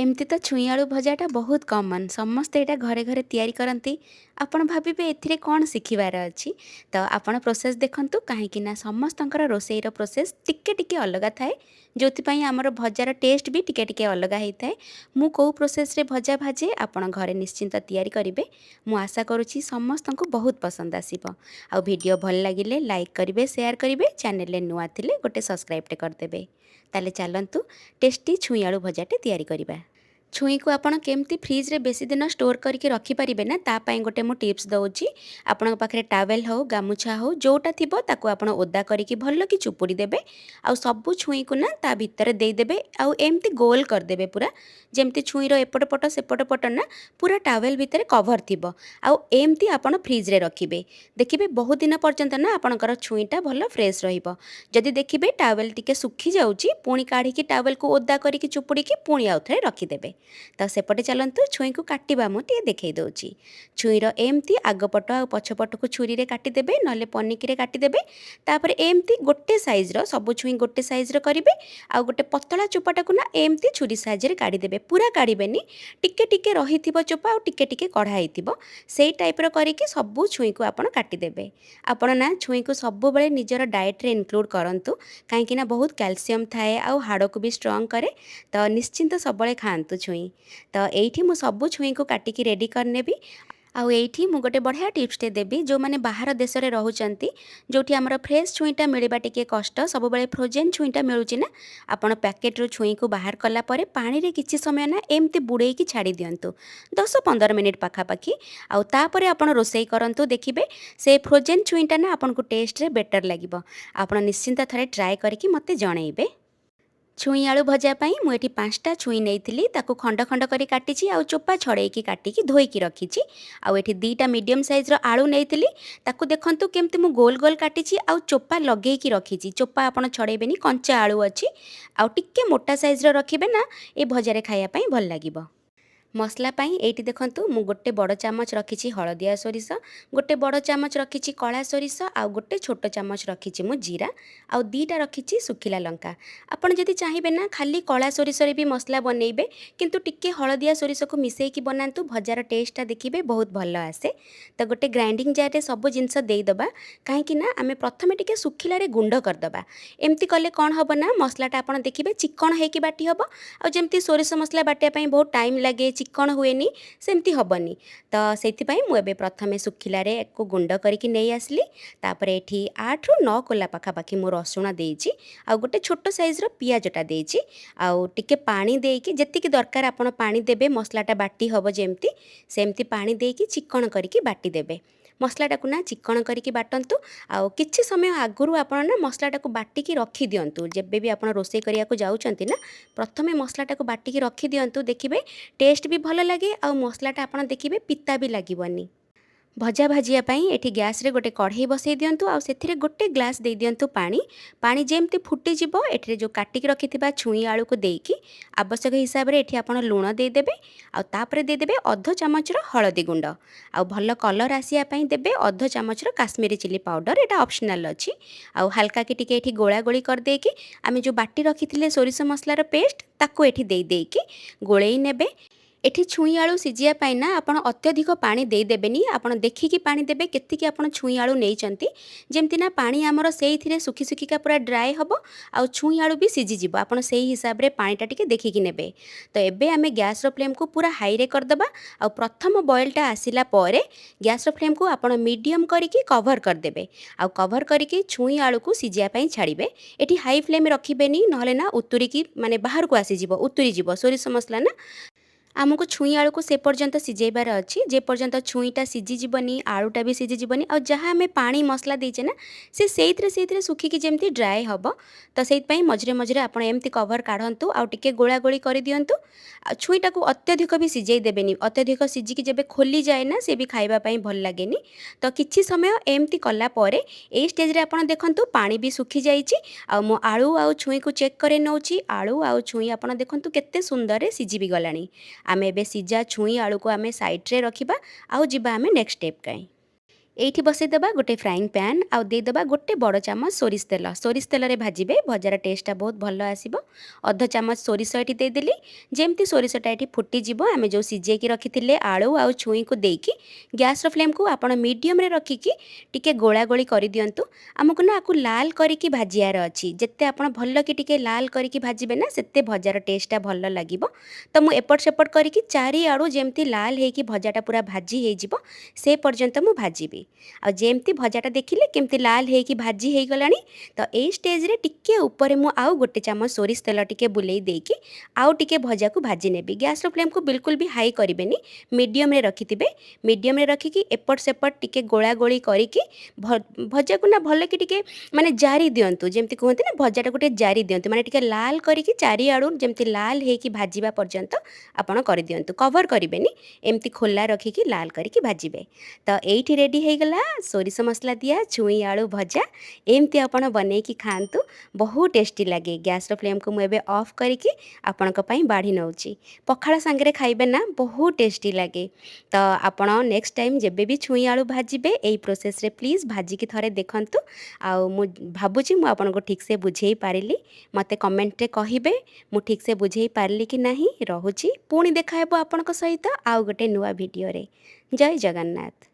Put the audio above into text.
एमती तो छुई आलू भजाटा बहुत कॉमन समस्ते एटा घरे घरे तैयारी करती। आपण भाविबे एथिरे कौन शिखिबार अच्छी। तो आपण प्रोसेस देखंतु कहीं ना समस्तंकर रोसेईर प्रोसेस टिके टिके अलग थाए जो आमर भजार टेस्ट भी टिके टिके अलग होता है। मु कौ प्रोसेस रे भजा भाजे आपण घरे निश्चिंत तैयारी करेंगे। मु आशा करुच्ची समस्त को बहुत पसंद आसीबो। आ वीडियो भल लगिले लाइक करेंगे शेयर करेंगे चैनल नुआ थिले गोटे सब्सक्राइब करदेवे। ताले चलंतु टेस्टी छुई आलू भजाटे तैयारी करिबा। छुई को आपण केमती फ्रिज रे बेसी दिन स्टोर करके रखिपारे ना तापाई गोटे मु टिप्स दौची। आपण पाखे टावेल हो गामुछा हो जोटा थिबो ताकू आपण ओदा करके भल कि चुपुड़ी देबे। आउ सबु छुई को ना ता भितर दे देबे आउ एमती गोल कर देबे पूरा जेमती छुई रो एपट पट सेपट पट ना पूरा टावेल भितर कवर थिबो। आउ एमती आपण फ्रिज रे रखिबे देखिबे बहुत दिन पर्यंत ना आपणकर छुईटा भल फ्रेश रहिबो। जदि देखिबे टावेल टिके सुखी जाउची पुणी काढ़ी की टावेल को ओदा करके चुपुड़ी की पुणी आउ थरे रखिदेबे। तो सेपटे चलतु छुई को काटिबा मुझे देखई दौची। छुईर एमती आगपट आ पछपट को छुरी रे काटिदेबे नले पनिकी रे काटिदेबे। तापर एमती गोटे साइज रो सबु छुई गोटे साइज रो करिवे। आ गोटे पतला चोपाटा को ना एमती छुरी साइज रे काटिदेबे पूरा काढ़िबेनी टिके टिके रहिथिबो चोपा आ टिके टिके कढ़ा हेतिबो सेई टाइप रो करिके सबु छुई को आपण काटिदेबे। आपण ना छुई को सबु बेले निजर डाइट रे इनक्लूड करंतु काहेकि ना बहुत कैल्शियम थाए आ हाड़ को भी स्ट्रांग करे। तो निश्चिंत सबले खांतु छुई। तो येठी मु सबु छुई को काटिकी रेडी करनेबी। आउ एठी मु गोटे बढ़िया टिप्सटे देबी जो माने बाहर देश रे रहउचंती जोठी हमर फ्रेश छुईटा मिलबा टिके कष्ट सब बेले फ्रोजेन छुईटा मिलुची ना आपण पैकेट रो छुई को बाहर कला परे पानी रे किछि समय ना एमती बुड़े की छाड़ी दियंतु 10-15 मिनिट पाखापाखी। आउ तापरे आपण रोसई करंतु देखिबे से फ्रोजेन छुईटा ना आपण को टेस्ट रे बेटर लागिबो। आपण निश्चिंत थरे ट्राई करके मते जणैबे। छुई आलू भजा पाई मु एठी 5टा छुई नेइथिली ताकू खंड खंड करी काटिची आउ चोपा छड़ेकी काटिकी धोईकी रखिची। आउ एठी 2टा मीडियम साइज रो आलू नेइथिली ताकू देखंतु केमती मु गोल गोल काटिची आउ चोपा लगेकी रखिची। चोपा आपण छड़ेबेनी कंचा आलू अछि आउ टिक्के मोटा साइज रो रखिबे ना ए भजारे खाया पाई भल लागिबो। मसला पाई एठी देखंतु मु गोटे बड़ चामच रखिची हळदिया सोरिष गोटे बड़ चामच रखिची कला सोरिष आउ गोटे छोट चामच रखिची मु जीरा आउ 2टा रखिची सुखिला लंका। आपण जदि चाहिबे ना खाली कला सोरिष रे भी मसला बनेइबे किंतु टिक्के हळदिया सोरिष को मिसेइकी बनांतु भजार टेस्टटा देखिबे बहुत भल आसे। तो गोटे ग्राइंडिंग जार रे सब जिंस देई दबा काहेकि ना आमे प्रथमे टिके सुखिला रे गुंड कर दबा। एमती कले कोन हबो ना मसलाटा आपण देखिबे चिकन हेकी बाटी हबो। आ जेमती सोरिष मसला बाटिया पाई बहुत टाइम लागे चिकन हुएनी सेमती हबनी। तो सेथिपाई मु एबे प्रथमे सुखिला रे एको गुंड करके नहीं आसली। तापरे एठी 8 रु 9 कोला पाखापाखी मु रसुण देइची आ गोटे छोट साइज रो पियाजटा देइची आउ टिके पानी देइकी जेतिकी दरकार आपण पानी देबे मसलाटा बाटी हबो जेमती सेमती पानी देइकी चिकन करके बाटी देबे। मसलाटा ना चिकन करके बाटंतु आउ किछि समय आगुरु आपण ना मसलाटा को बाटिकी रखी दियंतु जेबे भी आपण रोसई करिया को जाउचंती ना प्रथमे मसलाटा को बाटिकी रखी दियंतु देखिबे टेस्ट भी भल लगे आउ मसलाटा आपण देखिबे पिता भी लागिबनी। भजा भाजिया पाई एठी गैस रे गोटे कढ़ई बसई दियंतु आउ सेथिरे गोटे ग्लास दे दियंतु पानी। पानी जेमती फुटी जिवो एठी जो काटिकी रखिथिबा छुई आलू को देकी आवश्यक हिसाब रे एठी आपण लूण दे देबे आउ तापरे दे देबे अध चामच रो हळदी गुंड आउ भल कलर आसिया पाई देबे अध चामच रो काश्मीरी चिली पाउडर एटा ऑप्शनल अछि। आउ हल्का की टिके एठी गोळा गोळी कर देकी आमे जो बाटी रखिथिले सोरिष मसलार पेस्ट ताको एठी देई देकी गोळेई नेबे। एठी छुई आलू सिझिया पाई ना आपण अत्यधिक पानी दे देबेनी आपण देखिकी पानी देबे केतिकी आपण छुई आलू नेइचंती जेमती ना पानी हमर सेइथिरे सुखी सुखीका पूरा ड्राई हबो आउ छुई आलू भी सिझी जिवो आपण सेही हिसाब रे पानीटा टिके देखिकी नेबे। तो एबे आमे गैस रो फ्लेम को पूरा हाई रे कर दबा आउ प्रथम बॉयलटा आसिला परे गैस रो फ्लेम को आपण मीडियम करिकी कवर कर देबे आउ कवर करिकी छुई आलू को सिझिया पाई छाड़िबे। एठी हाई फ्लेम रखिबेनी नहले ना उतुरीकी माने बाहर को आसी जिवो उतुरी जिवो सोरिष मसला ना आमको छुई आलू को से पर्यंत सिझेबार अच्छी जे पर्यंत छुईटा सिझीजनी आलूटा भी सिझीजनी और जहाँ आम पानी मसला देचे ना से सुखिकी जमी ड्राए हम। तो से मझे मझे आप एमती कवर काढ़तु आउ टिके गोला गोली कर दिंतु। छुईटा को अत्यधिक भी सिझे देवेनि अत्यधिक सिझिकी जब खोली जाए ना से भी खावाई भल लगे। तो किछि समय एमती कलापर ए स्टेज रे आपण देखंतु पानी भी सुखी जाइए आ मो आलू आउ छुई को चेक करे नौची आलू आउ छुई आपण देखंतु केते सुंदर रे सिझी भी गलानी। आमे एबे सिझा छुई आलू को आमे साइड रे रखिबा आउ जिबा आमे नेक्स्ट स्टेप काई। ଏଇଠି ବସେଇଦେବା ଗୋଟେ ଫ୍ରାଇଂ ପ୍ୟାନ୍ ଆଉ ଦେଇଦେବା ଗୋଟେ ବଡ଼ ଚାମଚ ସୋରିଷ ତେଲରେ ଭାଜିବେ ଭଜାର ଟେଷ୍ଟଟା ବହୁତ ଭଲ ଆସିବ। ଅଧ ଚାମଚ ସୋରିଷ ଏଠି ଦେଇଦେଲି। ଯେମିତି ସୋରିଷଟା ଏଠି ଫୁଟିଯିବ ଆମେ ଯେଉଁ ସିଝେଇକି ରଖିଥିଲେ ଆଳୁ ଆଉ ଛୁଇଁକୁ ଦେଇକି ଗ୍ୟାସ୍ର ଫ୍ଲେମ୍କୁ ଆପଣ ମିଡ଼ିୟମ୍ରେ ରଖିକି ଟିକେ ଗୋଳାଗୋଳି କରିଦିଅନ୍ତୁ। ଆମକୁ ନା ଆକୁ ଲାଲ କରିକି ଭାଜିବାର ଅଛି। ଯେତେ ଆପଣ ଭଲକି ଟିକେ ଲାଲ କରିକି ଭାଜିବେ ନା ସେତେ ଭଜାର ଟେଷ୍ଟଟା ଭଲ ଲାଗିବ। ତ ମୁଁ ଏପଟ ସେପଟ କରିକି ଚାରିଆଡ଼ୁ ଯେମିତି ଲାଲ ହେଇକି ଭଜାଟା ପୁରା ଭାଜି ହେଇଯିବ ସେ ପର୍ଯ୍ୟନ୍ତ ମୁଁ ଭାଜିବି। ଆଉ ଯେମିତି ଭଜାଟା ଦେଖିଲେ କେମିତି ଲାଲ ହେଇକି ଭାଜି ହେଇଗଲାଣି। ତ ଏଇ ଷ୍ଟେଜ୍ରେ ଟିକେ ଉପରେ ମୁଁ ଆଉ ଗୋଟେ ଚାମଚ ସୋରିଷ ତେଲ ଟିକେ ବୁଲେଇ ଦେଇକି ଆଉ ଟିକେ ଭଜାକୁ ଭାଜି ନେବି। ଗ୍ୟାସ୍ର ଫ୍ଲେମ୍କୁ ବିଲକୁଲ ବି ହାଇ କରିବେନି, ମିଡ଼ିୟମ୍ରେ ରଖିଥିବେ। ମିଡ଼ିୟମ୍ରେ ରଖିକି ଏପଟ ସେପଟ ଟିକେ ଗୋଳାଗୋଳି କରିକି ଭଜାକୁ ନା ଭଲକି ଟିକେ ମାନେ ଜାରି ଦିଅନ୍ତୁ। ଯେମିତି କୁହନ୍ତି ନା ଭଜାଟାକୁ ଟିକେ ଜାରି ଦିଅନ୍ତୁ, ମାନେ ଟିକେ ଲାଲ କରିକି ଚାରିଆଡ଼ୁ ଯେମିତି ଲାଲ ହେଇକି ଭାଜିବା ପର୍ଯ୍ୟନ୍ତ ଆପଣ କରିଦିଅନ୍ତୁ। କଭର କରିବେନି, ଏମିତି ଖୋଲା ରଖିକି ଲାଲ କରିକି ଭାଜିବେ। ତ ଏଇଠି ରେଡ଼ି ହେଇଗଲା ସୋରିଷ ମସଲା ଦିଆ ଛୁଇଁ ଆଳୁ ଭଜା। ଏମିତି ଆପଣ ବନେଇକି ଖାଆନ୍ତୁ, ବହୁତ ଟେଷ୍ଟି ଲାଗେ। ଗ୍ୟାସ୍ର ଫ୍ଲେମ୍କୁ ମୁଁ ଏବେ ଅଫ୍ କରିକି ଆପଣଙ୍କ ପାଇଁ ବାଢ଼ି ନେଉଛି। ପଖାଳ ସାଙ୍ଗରେ ଖାଇବେ ନା ବହୁତ ଟେଷ୍ଟି ଲାଗେ। ତ ଆପଣ ନେକ୍ସଟ ଟାଇମ୍ ଯେବେ ବି ଛୁଇଁ ଆଳୁ ଭାଜିବେ ଏଇ ପ୍ରୋସେସ୍ରେ ପ୍ଲିଜ୍ ଭାଜିକି ଥରେ ଦେଖନ୍ତୁ। ଆଉ ମୁଁ ଭାବୁଛି ମୁଁ ଆପଣଙ୍କୁ ଠିକ୍ସେ ବୁଝେଇ ପାରିଲି। ମୋତେ କମେଣ୍ଟରେ କହିବେ ମୁଁ ଠିକ୍ସେ ବୁଝେଇ ପାରିଲି କି ନାହିଁ। ରହୁଛି, ପୁଣି ଦେଖା ହେବ ଆପଣଙ୍କ ସହିତ ଆଉ ଗୋଟେ ନୂଆ ଭିଡ଼ିଓରେ। ଜୟ ଜଗନ୍ନାଥ।